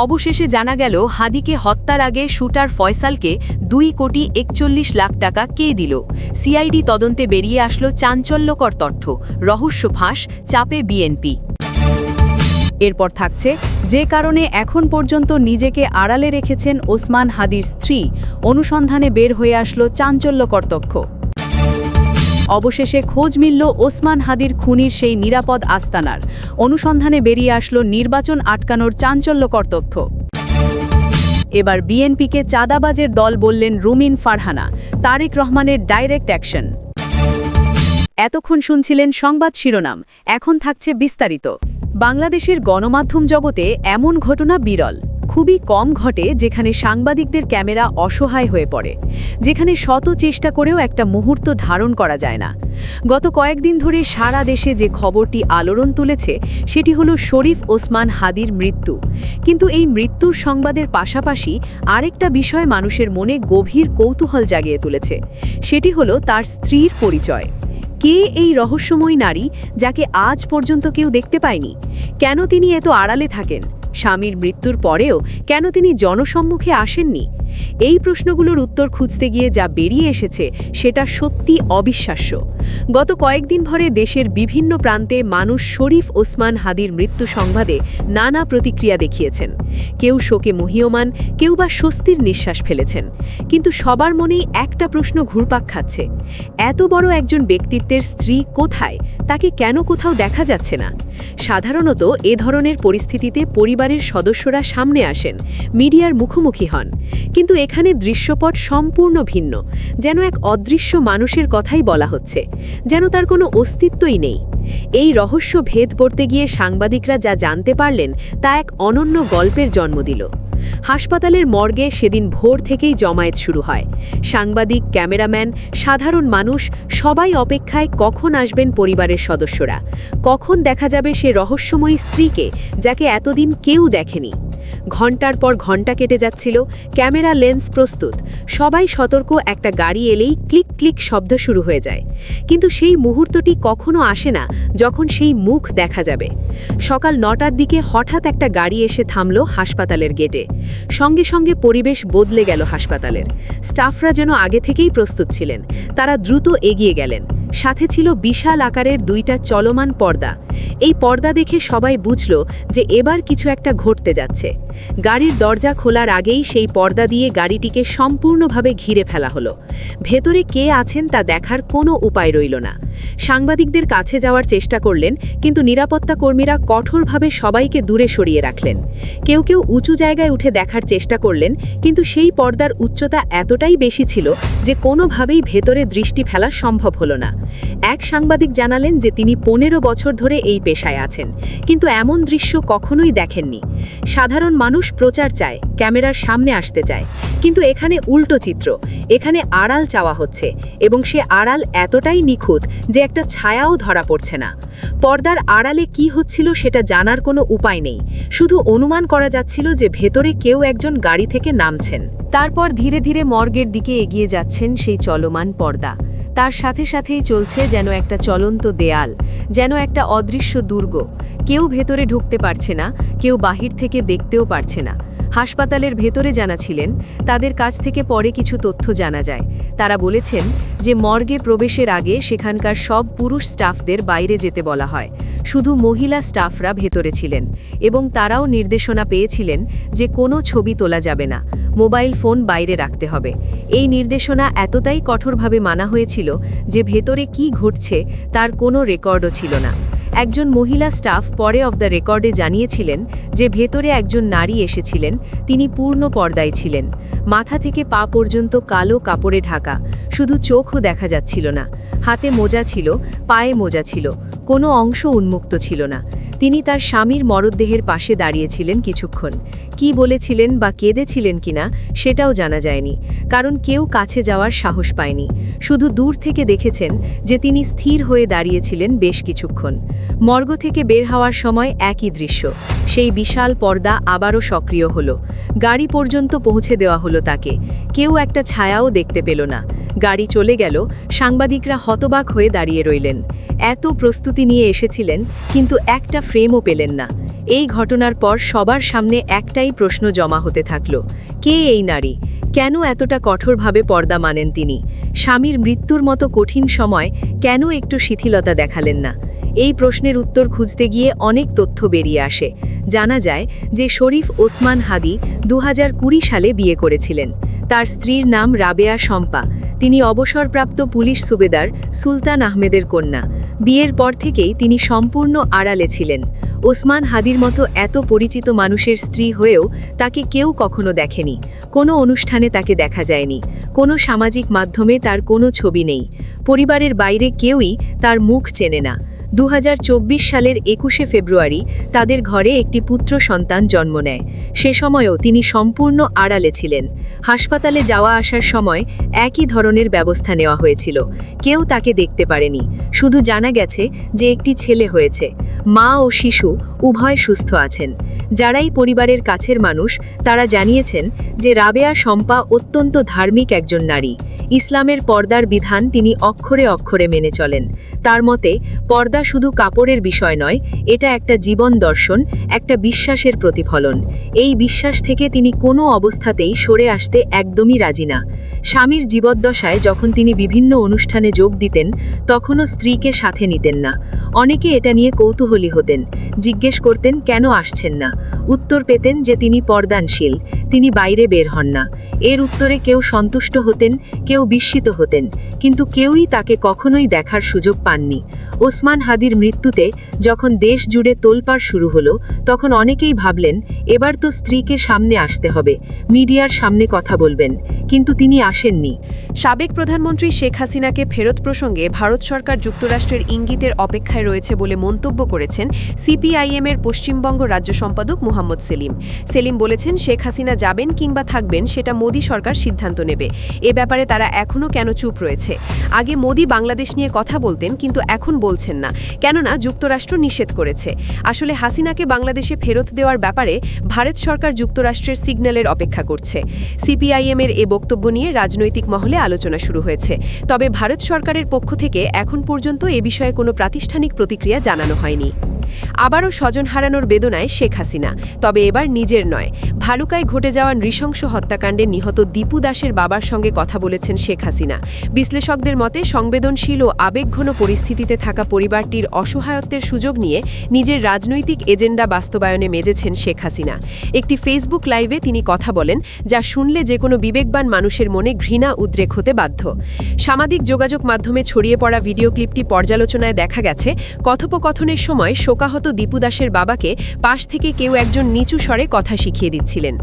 অবশেষে জানা গেল হাদিকে হত্যার আগে শুটার ফয়সালকে 2,41,00,000 টাকা কে দিল। সিআইডি তদন্তে বেরিয়ে আসলো চাঞ্চল্যকর তথ্য, রহস্য ফাঁস, চাপে বিএনপি। এরপর থাকছে যে কারণে এখন পর্যন্ত নিজেকে আড়ালে রেখেছেন ওসমান হাদির স্ত্রী, অনুসন্ধানে বের হয়ে আসলো চাঞ্চল্যকর তথ্য। অবশেষে খোঁজ মিলল ওসমান হাদির খুনির সেই নিরাপদ আস্তানার, অনুসন্ধানে বেরিয়ে আসলো নির্বাচন আটকানোর চাঞ্চল্যকর তথ্য। এবার বিএনপিকে চাঁদাবাজের দল বললেন রুমিন ফারহানা, তারেক রহমানের ডাইরেক্ট অ্যাকশন। এতক্ষণ শুনছিলেন সংবাদ শিরোনাম, এখন থাকছে বিস্তারিত। বাংলাদেশের গণমাধ্যম জগতে এমন ঘটনা বিরল, খুবই কম ঘটে যেখানে সাংবাদিকদের ক্যামেরা অসহায় হয়ে পড়ে, যেখানে শত চেষ্টা করেও একটা মুহূর্ত ধারণ করা যায় না। গত কয়েকদিন ধরে সারা দেশে যে খবরটি আলোড়ন তুলেছে সেটি হলো শরীফ ওসমান হাদির মৃত্যু। কিন্তু এই মৃত্যুর সংবাদের পাশাপাশি আরেকটা বিষয় মানুষের মনে গভীর কৌতূহল জাগিয়ে তুলেছে, সেটি হলো তার স্ত্রীর পরিচয়। কে এই রহস্যময়ী নারী যাকে আজ পর্যন্ত কেউ দেখতে পায়নি? কেন তিনি এত আড়ালে থাকেন? স্বামীর মৃত্যুর পরেও কেন তিনি জনসম্মুখে আসেননি? এই প্রশ্নগুলোর উত্তর খুঁজতে গিয়ে যা বেরিয়ে এসেছে সেটা সত্যি অবিশ্বাস্য। গত কয়েকদিন ধরে দেশের বিভিন্ন প্রান্তে মানুষ শরীফ ওসমান হাদির মৃত্যু সংবাদে নানা প্রতিক্রিয়া দেখিয়েছেন। কেউ শোকে মুহ্যমান, কেউ বা স্বস্তির নিঃশ্বাস ফেলেছেন। কিন্তু সবার মনেই একটা প্রশ্ন ঘুরপাক খাচ্ছে, এত বড় একজন ব্যক্তিত্বের স্ত্রী কোথায়? তাকে কেন কোথাও দেখা যাচ্ছে না? সাধারণত এ ধরনের পরিস্থিতিতে পরিবারের সদস্যরা সামনে আসেন, মিডিয়ার মুখোমুখি হন। কিন্তু এখানে দৃশ্যপট সম্পূর্ণ ভিন্ন, যেন এক অদৃশ্য মানুষের কথাই বলা হচ্ছে, যেন তার কোনো অস্তিত্বই নেই। এই রহস্য ভেদ করতে গিয়ে সাংবাদিকরা যা জানতে পারলেন তা এক অনন্য গল্পের জন্ম দিল। হাসপাতালের মর্গে সেদিন ভোর থেকেই জমায়েত শুরু হয়। সাংবাদিক, ক্যামেরাম্যান, সাধারণ মানুষ সবাই অপেক্ষায় কখন আসবেন পরিবারের সদস্যরা, কখন দেখা যাবে সে রহস্যময়ী স্ত্রীকে যাকে এতদিন কেউ দেখেনি। ঘণ্টার পর ঘণ্টা কেটে যাচ্ছিল, ক্যামেরা লেন্স প্রস্তুত, সবাই সতর্ক, একটা গাড়ি এলেই ক্লিক ক্লিক শব্দ শুরু হয়ে যায়। কিন্তু সেই মুহূর্তটি কখনো আসে না যখন সেই মুখ দেখা যাবে। সকাল 9টার দিকে হঠাৎ একটা গাড়ি এসে থামল হাসপাতালের গেটে। সঙ্গে সঙ্গে পরিবেশ বদলে গেল হাসপাতালের। স্টাফরা যেন আগে থেকেই প্রস্তুত ছিলেন, তারা দ্রুত এগিয়ে গেলেন। সাথে ছিল বিশাল আকারের 2টা চলমান পর্দা। এই পর্দা দেখে সবাই বুঝল যে এবার কিছু একটা ঘটতে যাচ্ছে। গাড়ির দরজা খোলার আগেই সেই পর্দা দিয়ে গাড়িটিকে সম্পূর্ণভাবে ঘিরে ফেলা হলো। ভেতরে কে আছেন তা দেখার কোনো উপায় রইল না। সাংবাদিকদের কাছে যাওয়ার চেষ্টা করলেন, কিন্তু নিরাপত্তা কর্মীরা কঠোরভাবে সবাইকে দূরে সরিয়ে রাখলেন। কেউ কেউ উঁচু জায়গায় উঠে দেখার চেষ্টা করলেন, কিন্তু সেই পর্দার উচ্চতা এতটাই বেশি ছিল যে কোনোভাবেই ভেতরে দৃষ্টি ফেলা সম্ভব হলো না। এক সাংবাদিক জানালেন যে তিনি 15 বছর ধরে এই পেশায় আছেন, কিন্তু এমন দৃশ্য কখনোই দেখেননি। সাধারণ মানুষ প্রচার চায়, ক্যামেরার সামনে আসতে চায়, কিন্তু এখানে উল্টো চিত্র। এখানে আড়াল চাওয়া হচ্ছে, এবং সে আড়াল এতটাই নিখুঁত যে একটা ছায়াও ধরা পড়ছে না। পর্দার আড়ালে কি হচ্ছিল সেটা জানার কোনো উপায় নেই, শুধু অনুমান করা যাচ্ছিল যে ভেতরে কেউ একজন গাড়ি থেকে নামছেন। তারপর ধীরে ধীরে মর্গের দিকে এগিয়ে যাচ্ছেন সেই চলমান পর্দা। তার সাথে সাথেই চলছে যেন একটা চলন্ত দেয়াল, যেন একটা অদৃশ্য দুর্গ। কেউ ভেতরে ঢুকতে পারছে না, কেউ বাহির থেকে দেখতেও পারছে না। হাসপাতালের ভেতরে জানা ছিলেন, তাদের কাছ থেকে পরে কিছু তথ্য জানা যায়। তারা বলেছেন যে মর্গে প্রবেশের আগে সেখানকার সব পুরুষ স্টাফদের বাইরে যেতে বলা হয়, শুধু মহিলা স্টাফরা ভেতরে ছিলেন, এবং তারাও নির্দেশনা পেয়েছিলেন যে কোনো ছবি তোলা যাবে না, মোবাইল ফোন বাইরে রাখতে হবে। এই নির্দেশনা এতটাই কঠোরভাবে মানা হয়েছিল যে ভেতরে কি ঘটছে তার কোনো রেকর্ডও ছিল না। একজন মহিলা স্টাফ পরে অফ দ্য রেকর্ডে জানিয়েছিলেন যে ভেতরে একজন নারী এসেছিলেন, তিনি পূর্ণ পর্দায় ছিলেন, মাথা থেকে পা পর্যন্ত কালো কাপড়ে ঢাকা, শুধু চোখও দেখা যাচ্ছিল না। হাতে মোজা ছিল, পায়ে মোজা ছিল, কোনো অংশ উন্মুক্ত ছিল না। তিনি তার স্বামীর মরদেহের পাশে দাঁড়িয়েছিলেন কিছুক্ষণ। কি বলেছিলেন বা কেঁদেছিলেন কিনা সেটাও জানা যায়নি, কারণ কেউ কাছে যাওয়ার সাহস পায়নি। শুধু দূর থেকে দেখেছেন যে তিনি স্থির হয়ে দাঁড়িয়েছিলেন বেশ কিছুক্ষণ। মর্গ থেকে বের হওয়ার সময় একই দৃশ্য, সেই বিশাল পর্দা আবারও সক্রিয় হলো। গাড়ি পর্যন্ত পৌঁছে দেওয়া হলো তাকে, কেউ একটা ছায়াও দেখতে পেল না। গাড়ি চলে গেল, সাংবাদিকরা হতবাক হয়ে দাঁড়িয়ে রইলেন। এত প্রস্তুতি নিয়ে এসেছিলেন, কিন্তু একটা ফ্রেমও পেলেন না। এই ঘটনার পর সবার সামনে একটাই প্রশ্ন জমা হতে থাকল, কে এই নারী? কেন এতটা কঠোরভাবে পর্দা মানেন তিনি? স্বামীর মৃত্যুর মতো কঠিন সময় কেন একটু শিথিলতা দেখালেন না? এই প্রশ্নের উত্তর খুঁজতে গিয়ে অনেক তথ্য বেরিয়ে আসে। জানা যায় যে শরীফ ওসমান হাদি 2020 সালে বিয়ে করেছিলেন। তার স্ত্রীর নাম রাবেয়া শম্পা। তিনি অবসরপ্রাপ্ত পুলিশ সুবেদার সুলতান আহমেদের কন্যা। বিয়ের পর থেকেই তিনি সম্পূর্ণ আড়ালে ছিলেন। ওসমান হাদির মতো এত পরিচিত মানুষের স্ত্রী হয়েও তাকে কেউ কখনো দেখেনি। কোনো অনুষ্ঠানে তাকে দেখা যায়নি। কোনো সামাজিক মাধ্যমে তার কোনো ছবি নেই। পরিবারের বাইরে কেউই তার মুখ চেনে না। 2024 সালের 21শে ফেব্রুয়ারি তাদের ঘরে একটি পুত্র সন্তান জন্ম নেয়। সে সময়ও তিনি সম্পূর্ণ আড়ালে ছিলেন। হাসপাতালে যাওয়া আসার সময় একই ধরনের ব্যবস্থা নেওয়া হয়েছিল। কেউ তাকে দেখতে পারেনি। শুধু জানা গেছে যে একটি ছেলে হয়েছে। মা ও শিশু উভয় সুস্থ আছেন। যারাই পরিবারের কাছের মানুষ তারা জানিয়েছেন যে রাবেয়া শম্পা অত্যন্ত ধার্মিক একজন নারী। ইসলামের পর্দার বিধান তিনি অক্ষরে অক্ষরে মেনে চলেন। তার মতে পর্দা শুধু কাপড়ের বিষয় নয়, এটা একটা জীবন দর্শন, একটা বিশ্বাসের প্রতিফলন। এই বিশ্বাস থেকে তিনি কোনো অবস্থাতেই সরে আসতে একদমই রাজি না। স্বামীর জীবদ্দশায় যখন তিনি বিভিন্ন অনুষ্ঠানে যোগ দিতেন তখনও স্ত্রীকে সাথে নিতেন না। অনেকে এটা নিয়ে কৌতূহলী হতেন, জিজ্ঞেস করতেন কেন আসছেন না। উত্তর পেতেন যে তিনি পর্দানশীল, তিনি বাইরে বের হন না। এর উত্তরে কেউ সন্তুষ্ট হতেন, কেউ বিস্মিত হতেন, কিন্তু কেউই তাকে কখনোই দেখার সুযোগ পাননি। ওসমান হাদির মৃত্যুতে যখন দেশ জুড়ে তোলপাড় শুরু হলো তখন অনেকেই ভাবলেন এবার তো স্ত্রীকে সামনে আসতে হবে, মিডিয়ার সামনে কথা বলবেন, কিন্তু তিনি আসেননি। সাবেক প্রধানমন্ত্রী শেখ হাসিনাকে ফেরত প্রসঙ্গে ভারত সরকার যুক্তরাষ্ট্রের ইঙ্গিতের অপেক্ষায় রয়েছে বলে মন্তব্য করেছেন সিপিআইএমের পশ্চিমবঙ্গ রাজ্য সম্পাদক মোহাম্মদ সেলিম। সেলিম বলেছেন শেখ হাসিনা যাবেন কিংবা থাকবেন সেটা মোদি সরকার সিদ্ধান্ত নেবে। এ ব্যাপারে তারা এখনও কেন চুপ রয়েছে? আগে মোদি বাংলাদেশ নিয়ে কথা বলতেন, কিন্তু এখন বলছেন না, কেননা যুক্তরাষ্ট্র নিষেধ করেছে। আসলে হাসিনাকে বাংলাদেশে ফেরত দেওয়ার ব্যাপারে ভারত সরকার যুক্তরাষ্ট্রের সিগন্যালের অপেক্ষা করছে। সিপিআইএমের এ বক্তব্য নিয়ে রাজনৈতিক মহলে আলোচনা শুরু হয়েছে। তবে ভারত সরকারের পক্ষ থেকে এখন পর্যন্ত এ বিষয়ে কোনো প্রাতিষ্ঠানিক প্রতিক্রিয়া জানানো হয়নি। আবারও স্বজন হারানোর বেদনায় শেখ হাসিনা, তবে এবার নিজের নয়। ভালুকায় ঘটে যাওয়া নৃশংস হত্যাকাণ্ডে নিহত দীপু দাসের বাবার সঙ্গে কথা বলেছেন শেখ হাসিনা। বিশ্লেষকদের মতে সংবেদনশীল ও আবেগঘন পরিস্থিতিতে থাকা পরিবারটির অসহায়ত্বের সুযোগ নিয়ে নিজের রাজনৈতিক এজেন্ডা বাস্তবায়নে মেজেছেন শেখ হাসিনা। একটি ফেসবুক লাইভে তিনি কথা বলেন যা শুনলে যে কোনো বিবেকবান মানুষের মনে ঘৃণা উদ্রেক হতে বাধ্য। সামাজিক যোগাযোগ মাধ্যমে ছড়িয়ে পড়া ভিডিও ক্লিপটি পর্যালোচনায় দেখা গেছে কথোপকথনের সময় শোকাহত দীপু দাসের বাবাকে পাশ থেকে কেউ একজন নিচু স্বরে কথা শিখিয়ে দিচ্ছিলেন।